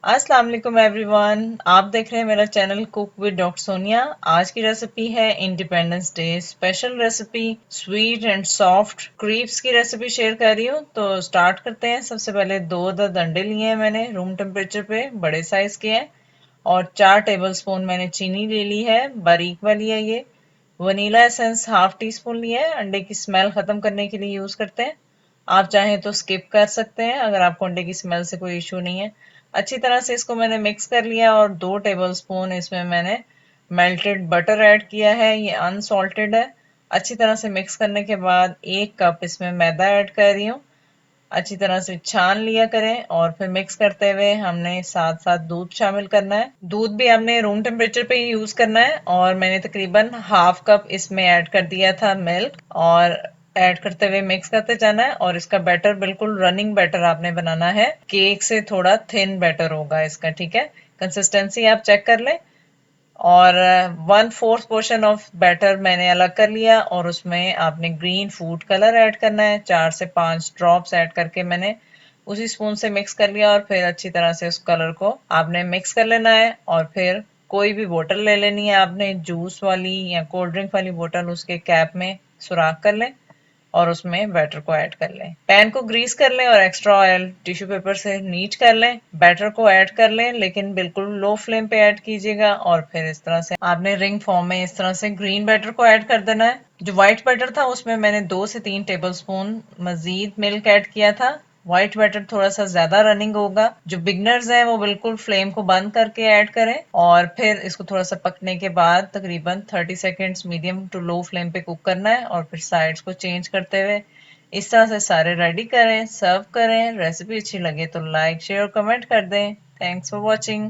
अस्सलाम वालेकुम एवरीवन। आप देख रहे हैं मेरा channel cook with doctor Sonia. आज की रेसिपी है independence day special recipe, sweet and soft creeps की रेसिपी शेयर कर रही हूँ। तो स्टार्ट करते हैं। सबसे पहले 2 अंडे लिए हैं मैंने रूम टेम्परेचर पे, बड़े साइज के हैं। और 4 टेबल स्पून मैंने चीनी ले ली है, बारीक वाली है ये। Vanilla essence half tea spoon लिया है, अंडे की स्मेल खत्म करने के लिए यूज करते हैं। आप चाहें तो स्किप कर सकते हैं अगर आपको अंडे की स्मेल से कोई इशू नहीं है। अच्छी तरह से इसको मैंने मिक्स कर लिया और 2 टेबल स्पून इसमें मैंने मेल्टेड बटर ऐड किया है, ये अनसॉल्टेड है। अच्छी तरह से मिक्स करने के बाद 1 कप इसमें मैदा ऐड कर रही हूँ। अच्छी तरह से छान लिया करें और फिर मिक्स करते हुए हमने साथ साथ दूध शामिल करना है। दूध भी हमने रूम टेम्परेचर पे ही यूज करना है और मैंने तकरीबन हाफ कप इसमें ऐड कर दिया था मिल्क। और ऐड करते हुए मिक्स करते जाना है और इसका बैटर बिल्कुल रनिंग बैटर आपने बनाना है। केक से थोड़ा थिन बैटर होगा इसका, ठीक है। कंसिस्टेंसी आप चेक कर लें। और 1/4 पोर्शन ऑफ बैटर मैंने अलग कर लिया और उसमें आपने ग्रीन फूड कलर ऐड करना है। 4 से 5 ड्रॉप्स ऐड करके मैंने उसी स्पून से मिक्स कर लिया और फिर अच्छी तरह से उस कलर को आपने मिक्स कर लेना है। और फिर कोई भी बोतल ले लेनी है आपने, जूस वाली या कोल्ड ड्रिंक वाली बोतल, उसके कैप में सुराख कर लें और उसमें बैटर को ऐड कर लें। पैन को ग्रीस कर लें और एक्स्ट्रा ऑयल टिश्यू पेपर से नीच कर लें। बैटर को ऐड कर लें लेकिन बिल्कुल लो फ्लेम पे ऐड कीजिएगा और फिर इस तरह से आपने रिंग फॉर्म में इस तरह से ग्रीन बैटर को ऐड कर देना है। जो व्हाइट बैटर था उसमें मैंने 2 से 3 टेबल स्पून मजीद मिल्क ऐड किया था। व्हाइट बैटर थोड़ा सा ज्यादा रनिंग होगा। जो बिगनर्स हैं वो बिल्कुल फ्लेम को बंद करके ऐड करें और फिर इसको थोड़ा सा पकने के बाद तकरीबन 30 seconds medium to low flame पे कुक करना है और फिर साइड्स को चेंज करते हुए इस तरह से सारे रेडी करें, सर्व करें। रेसिपी अच्छी लगे तो लाइक शेयर और कमेंट कर दें। Thanks for watching.